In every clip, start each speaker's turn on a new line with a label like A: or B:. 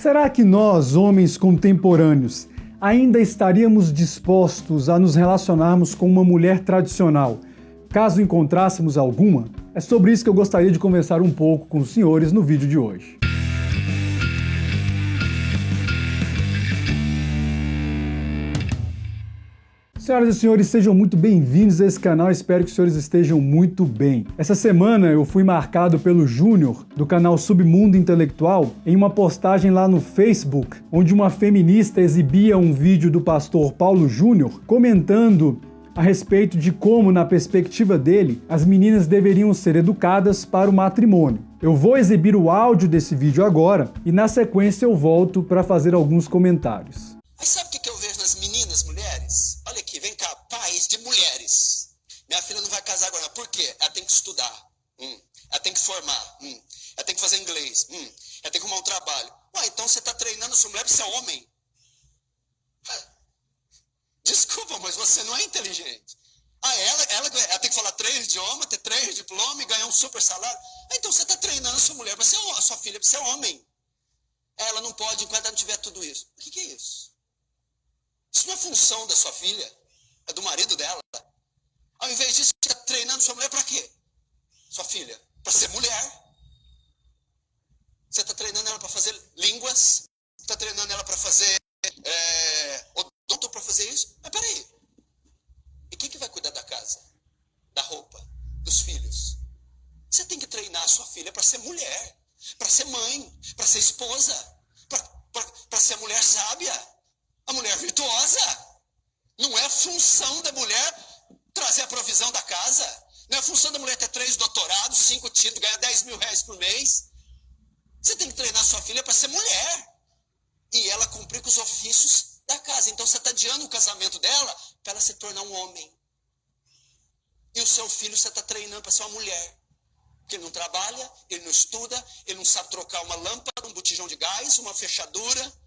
A: Será que nós, homens contemporâneos, ainda estaríamos dispostos a nos relacionarmos com uma mulher tradicional, caso encontrássemos alguma? É sobre isso que eu gostaria de conversar um pouco com os senhores no vídeo de hoje. Senhoras e senhores, sejam muito bem-vindos a esse canal, espero que os senhores estejam muito bem. Essa semana eu fui marcado pelo Júnior, do canal Submundo Intelectual, em uma postagem lá no Facebook, onde uma feminista exibia um vídeo do pastor Paulo Júnior comentando a respeito de como, na perspectiva dele, as meninas deveriam ser educadas para o matrimônio. Eu vou exibir o áudio desse vídeo agora e na sequência eu volto para fazer alguns comentários.
B: Mas sabe o que eu vejo nas meninas, mulheres? Olha aqui, vem cá, pais de mulheres. Minha filha não vai casar agora. Por quê? Ela tem que estudar. Ela tem que formar. Ela tem que fazer inglês. Ela tem que arrumar um trabalho. Ué, então você está treinando sua mulher para ser homem? Desculpa, mas você não é inteligente. Ela tem que falar 3 idiomas, ter 3 diplomas e ganhar um super salário. Então você está treinando sua mulher para ser a sua filha para ser homem. Ela não pode enquanto ela não tiver tudo isso. O que é isso? Isso não é função da sua filha, é do marido dela. Ao invés disso, você está treinando sua mulher para quê? Sua filha, para ser mulher. Você está treinando ela para fazer línguas, está treinando ela para fazer odonto, para fazer isso. Mas peraí, e quem que vai cuidar da casa, da roupa, dos filhos? Você tem que treinar a sua filha para ser mulher, para ser mãe, para ser esposa, para ser mulher sábia. A mulher virtuosa. Não é a função da mulher trazer a provisão da casa. Não é a função da mulher ter 3 doutorados, 5 títulos, ganhar 10 mil reais por mês. Você tem que treinar sua filha para ser mulher. E ela cumprir com os ofícios da casa. Então você está adiando o casamento dela para ela se tornar um homem. E o seu filho você está treinando para ser uma mulher. Porque ele não trabalha, ele não estuda, ele não sabe trocar uma lâmpada, um botijão de gás, uma fechadura.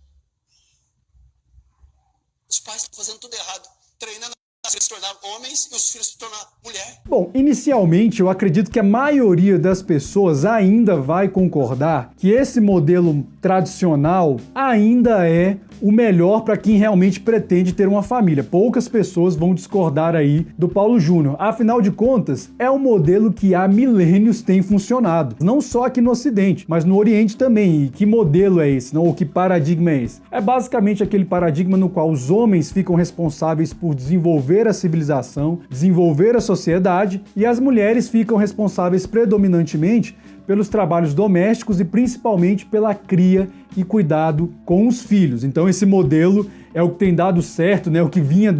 B: Os pais estão fazendo tudo errado, treinando as filhas se tornar homens e os filhos se tornar mulher.
A: Bom, inicialmente eu acredito que a maioria das pessoas ainda vai concordar que esse modelo tradicional ainda é o melhor para quem realmente pretende ter uma família. Poucas pessoas vão discordar aí do Paulo Júnior. Afinal de contas, é um modelo que há milênios tem funcionado. Não só aqui no Ocidente, mas no Oriente também. E que modelo é esse? Não? Ou que paradigma é esse? É basicamente aquele paradigma no qual os homens ficam responsáveis por desenvolver a civilização, desenvolver a sociedade, e as mulheres ficam responsáveis predominantemente pelos trabalhos domésticos e principalmente pela cria e cuidado com os filhos. Então esse modelo é o que tem dado certo, né? O que vinha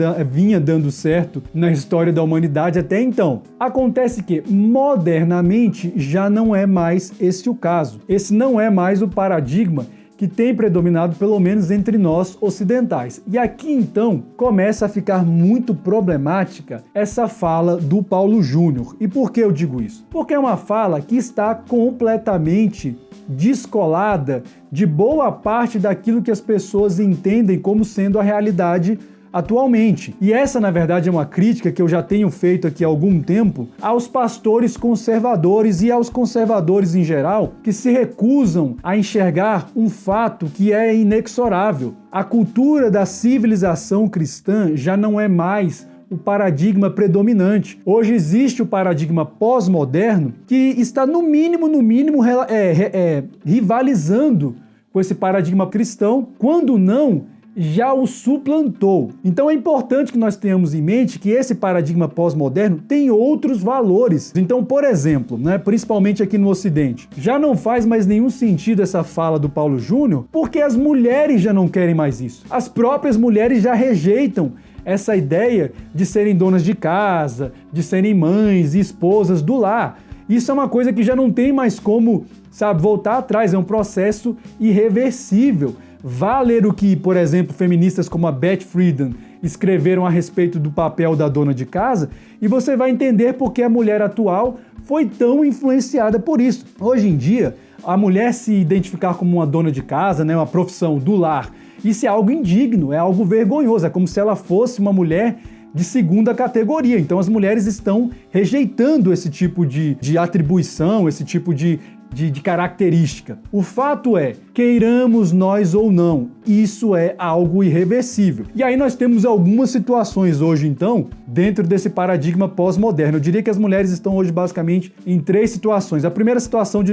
A: dando certo na história da humanidade até então. Acontece que, modernamente, já não é mais esse o caso. Esse não é mais o paradigma que tem predominado, pelo menos entre nós ocidentais. E aqui, então, começa a ficar muito problemática essa fala do Paulo Júnior. E por que eu digo isso? Porque é uma fala que está completamente descolada de boa parte daquilo que as pessoas entendem como sendo a realidade atualmente. E essa, na verdade, é uma crítica que eu já tenho feito aqui há algum tempo aos pastores conservadores e aos conservadores em geral, que se recusam a enxergar um fato que é inexorável. A cultura da civilização cristã já não é mais o paradigma predominante. Hoje existe o paradigma pós-moderno que está, no mínimo, rivalizando com esse paradigma cristão, quando não já o suplantou. Então é importante que nós tenhamos em mente que esse paradigma pós-moderno tem outros valores. Então, por exemplo, principalmente aqui no Ocidente, já não faz mais nenhum sentido essa fala do Paulo Júnior, porque as mulheres já não querem mais isso. As próprias mulheres já rejeitam essa ideia de serem donas de casa, de serem mães e esposas do lar. Isso é uma coisa que já não tem mais como, voltar atrás, é um processo irreversível. Vá ler o que, por exemplo, feministas como a Beth Friedan escreveram a respeito do papel da dona de casa e você vai entender por que a mulher atual foi tão influenciada por isso. Hoje em dia, a mulher se identificar como uma dona de casa, uma profissão do lar, isso é algo indigno, é algo vergonhoso, é como se ela fosse uma mulher de segunda categoria. Então as mulheres estão rejeitando esse tipo de atribuição, esse tipo de de característica. O fato é, queiramos nós ou não, isso é algo irreversível. E aí nós temos algumas situações hoje, então, dentro desse paradigma pós-moderno. Eu diria que as mulheres estão hoje basicamente em 3 situações. A primeira situação,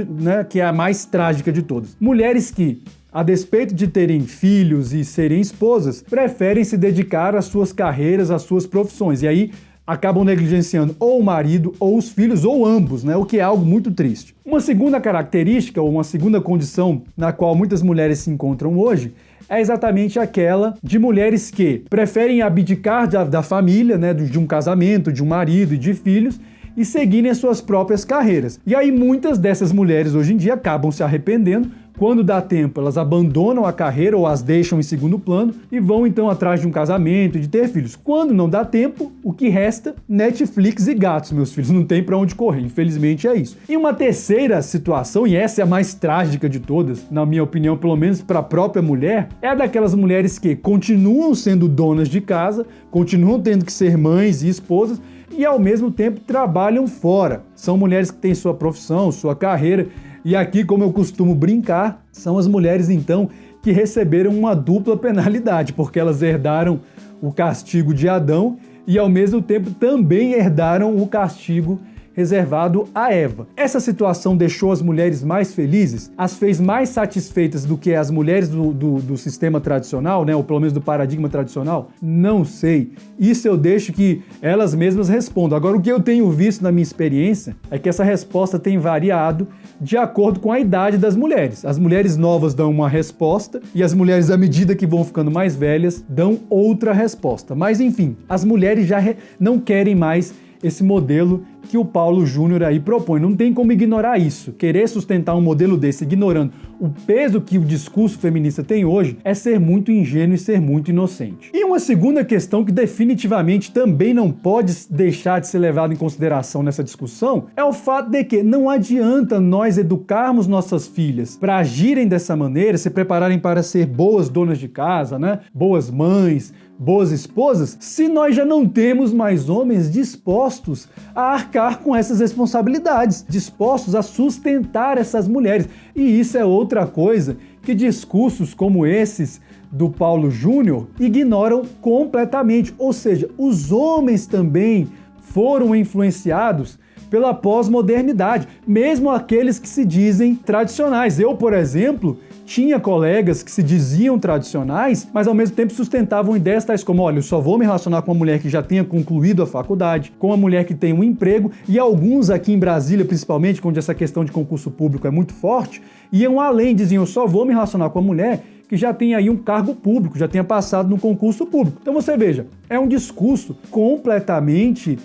A: que é a mais trágica de todas. Mulheres que, a despeito de terem filhos e serem esposas, preferem se dedicar às suas carreiras, às suas profissões. E aí acabam negligenciando ou o marido ou os filhos ou ambos, né? O que é algo muito triste. Uma segunda característica ou uma segunda condição na qual muitas mulheres se encontram hoje é exatamente aquela de mulheres que preferem abdicar da família, né? De um casamento, de um marido e de filhos e seguirem as suas próprias carreiras. E aí muitas dessas mulheres hoje em dia acabam se arrependendo. Quando dá tempo, elas abandonam a carreira ou as deixam em segundo plano e vão então atrás de um casamento e de ter filhos. Quando não dá tempo, o que resta? Netflix e gatos, meus filhos. Não tem pra onde correr, infelizmente é isso. E uma terceira situação, e essa é a mais trágica de todas, na minha opinião, pelo menos para a própria mulher, é a daquelas mulheres que continuam sendo donas de casa, continuam tendo que ser mães e esposas, e ao mesmo tempo trabalham fora. São mulheres que têm sua profissão, sua carreira. E aqui, como eu costumo brincar, são as mulheres, então, que receberam uma dupla penalidade, porque elas herdaram o castigo de Adão e, ao mesmo tempo, também herdaram o castigo reservado a Eva. Essa situação deixou as mulheres mais felizes? As fez mais satisfeitas do que as mulheres do sistema tradicional, né? Ou pelo menos do paradigma tradicional? Não sei. Isso eu deixo que elas mesmas respondam. Agora, o que eu tenho visto na minha experiência é que essa resposta tem variado de acordo com a idade das mulheres. As mulheres novas dão uma resposta e as mulheres, à medida que vão ficando mais velhas, dão outra resposta. Mas, enfim, as mulheres já não querem mais esse modelo que o Paulo Júnior aí propõe. Não tem como ignorar isso. Querer sustentar um modelo desse ignorando o peso que o discurso feminista tem hoje é ser muito ingênuo e ser muito inocente. E uma segunda questão que definitivamente também não pode deixar de ser levada em consideração nessa discussão é o fato de que não adianta nós educarmos nossas filhas para agirem dessa maneira, se prepararem para ser boas donas de casa, né? Boas mães, boas esposas, se nós já não temos mais homens dispostos a arcar com essas responsabilidades, dispostos a sustentar essas mulheres. E isso é outra coisa que discursos como esses do Paulo Júnior ignoram completamente. Ou seja, os homens também foram influenciados pela pós-modernidade, mesmo aqueles que se dizem tradicionais. Eu, por exemplo, tinha colegas que se diziam tradicionais, mas ao mesmo tempo sustentavam ideias tais como, olha, eu só vou me relacionar com uma mulher que já tenha concluído a faculdade, com uma mulher que tenha um emprego, e alguns aqui em Brasília, principalmente, onde essa questão de concurso público é muito forte, iam além, diziam, eu só vou me relacionar com uma mulher que já tenha aí um cargo público, já tenha passado no concurso público. Então você veja, é um discurso completamente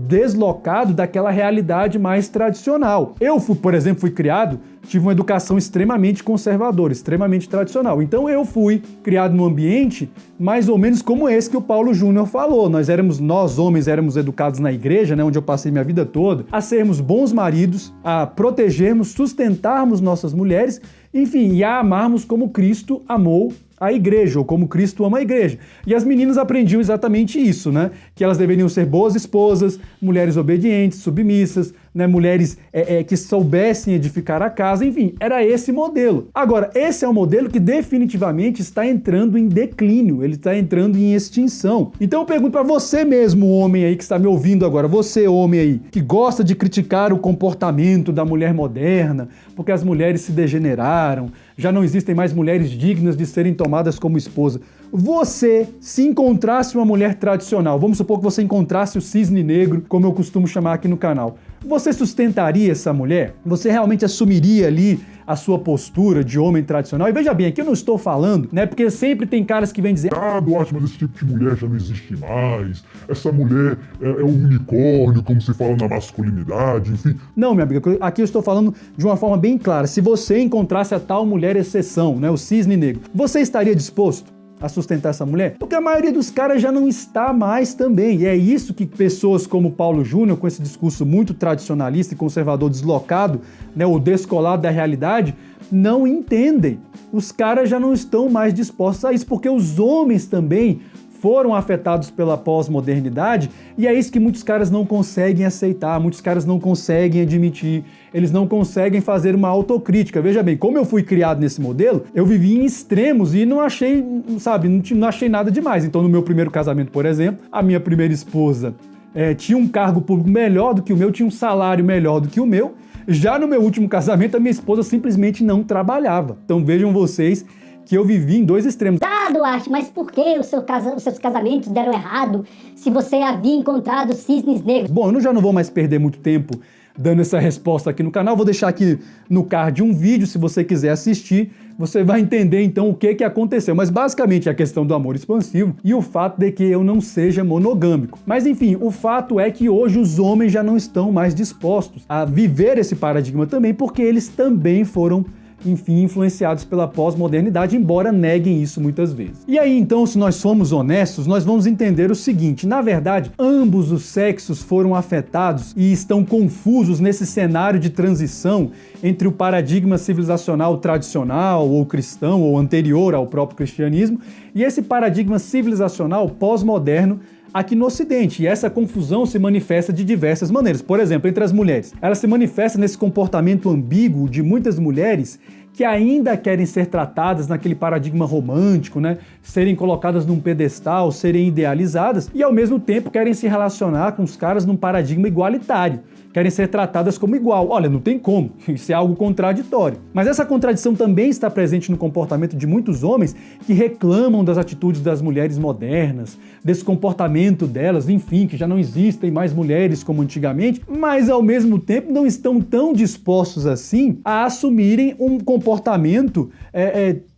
A: deslocado daquela realidade mais tradicional. Eu, por exemplo, fui criado, tive uma educação extremamente conservadora, extremamente tradicional. Então eu fui criado num ambiente mais ou menos como esse que o Paulo Júnior falou. Nós homens éramos educados na igreja, né, onde eu passei minha vida toda, a sermos bons maridos, a protegermos, sustentarmos nossas mulheres, enfim, e a amarmos como Cristo amou a igreja, ou como Cristo ama a igreja. E as meninas aprendiam exatamente isso, né? Que elas deveriam ser boas esposas, mulheres obedientes, submissas, né? Mulheres que soubessem edificar a casa, enfim, era esse modelo. Agora, esse é um modelo que definitivamente está entrando em declínio, ele está entrando em extinção. Então eu pergunto para você mesmo, homem aí que está me ouvindo agora, você homem aí, que gosta de criticar o comportamento da mulher moderna, porque as mulheres se degeneraram, já não existem mais mulheres dignas de serem tomadas como esposa. Você, se encontrasse uma mulher tradicional, vamos supor que você encontrasse o cisne negro, como eu costumo chamar aqui no canal, você sustentaria essa mulher? Você realmente assumiria ali a sua postura de homem tradicional? E veja bem, aqui eu não estou falando, né? Porque sempre tem caras que vêm dizer:
C: ah, Duarte, mas esse tipo de mulher já não existe mais. Essa mulher é um unicórnio, como se fala na masculinidade, enfim.
A: Não, minha amiga, aqui eu estou falando de uma forma bem clara. Se você encontrasse a tal mulher exceção, né? O cisne negro, você estaria disposto a sustentar essa mulher? Porque a maioria dos caras já não está mais também. E é isso que pessoas como Paulo Júnior, com esse discurso muito tradicionalista e conservador deslocado, né, ou descolado da realidade, não entendem. Os caras já não estão mais dispostos a isso, porque os homens também foram afetados pela pós-modernidade, e é isso que muitos caras não conseguem aceitar, muitos caras não conseguem admitir, eles não conseguem fazer uma autocrítica. Veja bem, como eu fui criado nesse modelo, eu vivi em extremos e não achei, sabe, não achei nada demais. Então, no meu primeiro casamento, por exemplo, a minha primeira esposa tinha um cargo público melhor do que o meu, tinha um salário melhor do que o meu. Já no meu último casamento, a minha esposa simplesmente não trabalhava. Então, vejam vocês que eu vivi em dois extremos.
D: Tá, Duarte, mas por que os seus casamentos deram errado se você havia encontrado cisnes negros?
A: Bom, eu já não vou mais perder muito tempo dando essa resposta aqui no canal. Vou deixar aqui no card um vídeo, se você quiser assistir. Você vai entender então o que aconteceu. Mas basicamente é a questão do amor expansivo e o fato de que eu não seja monogâmico. Mas enfim, o fato é que hoje os homens já não estão mais dispostos a viver esse paradigma também, porque eles também foram, enfim, influenciados pela pós-modernidade, embora neguem isso muitas vezes. E aí, então, se nós somos honestos, nós vamos entender o seguinte: na verdade, ambos os sexos foram afetados e estão confusos nesse cenário de transição entre o paradigma civilizacional tradicional, ou cristão, ou anterior ao próprio cristianismo, e esse paradigma civilizacional pós-moderno aqui no Ocidente. E essa confusão se manifesta de diversas maneiras. Por exemplo, entre as mulheres. Ela se manifesta nesse comportamento ambíguo de muitas mulheres que ainda querem ser tratadas naquele paradigma romântico, né? Serem colocadas num pedestal, serem idealizadas, e ao mesmo tempo querem se relacionar com os caras num paradigma igualitário. Querem ser tratadas como igual. Olha, não tem como. Isso é algo contraditório. Mas essa contradição também está presente no comportamento de muitos homens que reclamam das atitudes das mulheres modernas, desse comportamento delas, enfim, que já não existem mais mulheres como antigamente, mas ao mesmo tempo não estão tão dispostos assim a assumirem um comportamento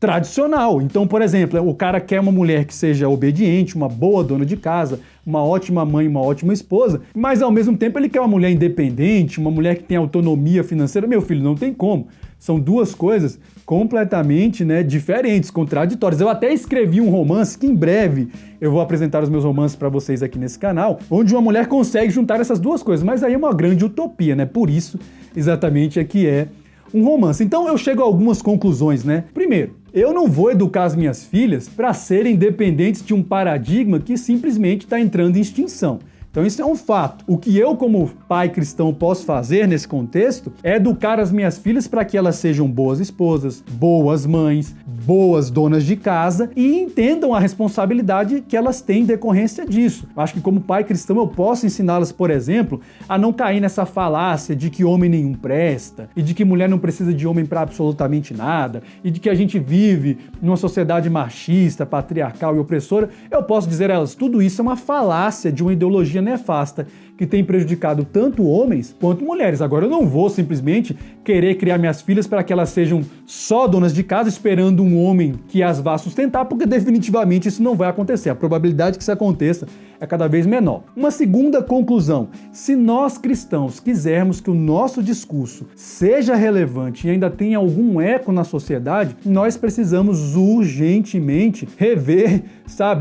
A: tradicional. Então, por exemplo, o cara quer uma mulher que seja obediente, uma boa dona de casa, uma ótima mãe, uma ótima esposa, mas ao mesmo tempo ele quer uma mulher independente, uma mulher que tem autonomia financeira. Meu filho, não tem como. São duas coisas completamente, diferentes, contraditórias. Eu até escrevi um romance que em breve eu vou apresentar os meus romances para vocês aqui nesse canal, onde uma mulher consegue juntar essas duas coisas, mas aí é uma grande utopia, né? Por isso, exatamente, é que é um romance. Então eu chego a algumas conclusões, né? Primeiro, eu não vou educar as minhas filhas para serem dependentes de um paradigma que simplesmente está entrando em extinção. Então isso é um fato. O que eu, como pai cristão, posso fazer nesse contexto é educar as minhas filhas para que elas sejam boas esposas, boas mães, boas donas de casa e entendam a responsabilidade que elas têm em decorrência disso. Eu acho que como pai cristão eu posso ensiná-las, por exemplo, a não cair nessa falácia de que homem nenhum presta e de que mulher não precisa de homem para absolutamente nada e de que a gente vive numa sociedade machista, patriarcal e opressora. Eu posso dizer a elas, tudo isso é uma falácia de uma ideologia nefasta que tem prejudicado tanto homens quanto mulheres. Agora, eu não vou simplesmente querer criar minhas filhas para que elas sejam só donas de casa esperando um homem que as vá sustentar, porque definitivamente isso não vai acontecer. A probabilidade que isso aconteça é cada vez menor. Uma segunda conclusão: se nós cristãos quisermos que o nosso discurso seja relevante e ainda tenha algum eco na sociedade, nós precisamos urgentemente rever,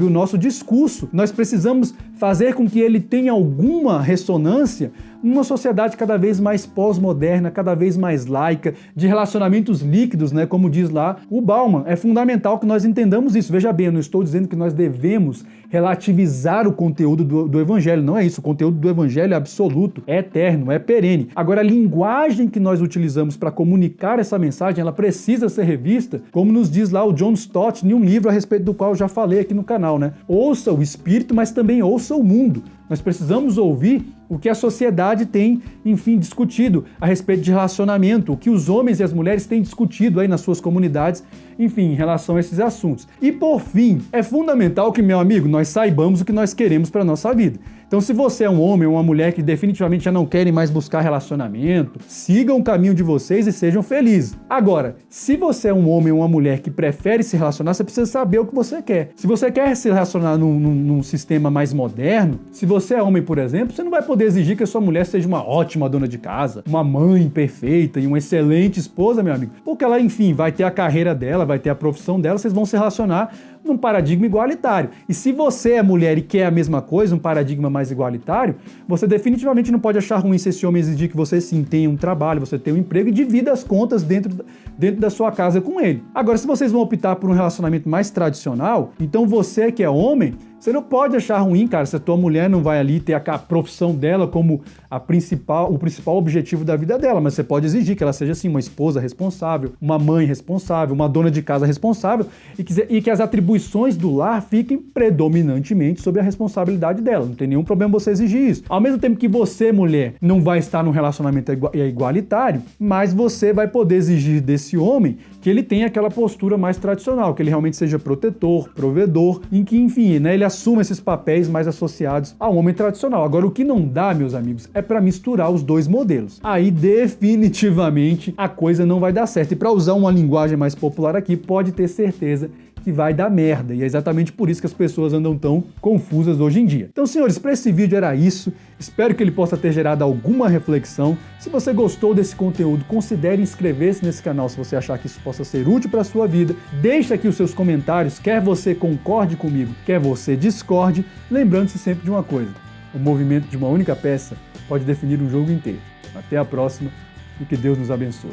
A: o nosso discurso. Nós precisamos fazer com que ele tenha alguma ressonância numa sociedade cada vez mais pós-moderna, cada vez mais laica, de relacionamentos líquidos, como diz lá o Bauman. É fundamental que nós entendamos isso. Veja bem, eu não estou dizendo que nós devemos relativizar o conteúdo do Evangelho, não é isso. O conteúdo do Evangelho é absoluto, é eterno, é perene. Agora, a linguagem que nós utilizamos para comunicar essa mensagem, ela precisa ser revista, como nos diz lá o John Stott, em um livro a respeito do qual eu já falei aqui no canal, Ouça o Espírito, mas também ouça o mundo. Nós precisamos ouvir o que a sociedade tem, enfim, discutido a respeito de relacionamento, o que os homens e as mulheres têm discutido aí nas suas comunidades, enfim, em relação a esses assuntos. E por fim, é fundamental que, meu amigo, nós saibamos o que nós queremos para a nossa vida. Então, se você é um homem ou uma mulher que definitivamente já não querem mais buscar relacionamento, sigam o caminho de vocês e sejam felizes. Agora, se você é um homem ou uma mulher que prefere se relacionar, você precisa saber o que você quer. Se você quer se relacionar num sistema mais moderno, se você é homem, por exemplo, você não vai poder exigir que a sua mulher seja uma ótima dona de casa, uma mãe perfeita e uma excelente esposa, meu amigo, porque ela, enfim, vai ter a carreira dela, vai ter a profissão dela, vocês vão se relacionar num paradigma igualitário. E se você é mulher e quer a mesma coisa, um paradigma mais igualitário, você definitivamente não pode achar ruim se esse homem exigir que você sim tenha um trabalho, você tenha um emprego e divida as contas dentro da sua casa com ele. Agora, se vocês vão optar por um relacionamento mais tradicional, então você que é homem Você não pode achar ruim, cara, se a tua mulher não vai ali ter a profissão dela como o principal objetivo da vida dela, mas você pode exigir que ela seja, assim, uma esposa responsável, uma mãe responsável, uma dona de casa responsável, e que as atribuições do lar fiquem predominantemente sobre a responsabilidade dela. Não tem nenhum problema você exigir isso. Ao mesmo tempo que você, mulher, não vai estar num relacionamento igualitário, mas você vai poder exigir desse homem que ele tenha aquela postura mais tradicional, que ele realmente seja protetor, provedor, em que, enfim, né, ele assuma esses papéis mais associados ao homem tradicional. Agora, o que não dá, meus amigos, é para misturar os dois modelos. Aí, definitivamente, a coisa não vai dar certo. E para usar uma linguagem mais popular aqui, pode ter certeza que vai dar merda. E é exatamente por isso que as pessoas andam tão confusas hoje em dia. Então, senhores, para esse vídeo era isso. Espero que ele possa ter gerado alguma reflexão. Se você gostou desse conteúdo, considere inscrever-se nesse canal se você achar que isso possa ser útil para a sua vida. Deixe aqui os seus comentários, quer você concorde comigo, quer você discorde. Lembrando-se sempre de uma coisa: o movimento de uma única peça pode definir um jogo inteiro. Até a próxima e que Deus nos abençoe.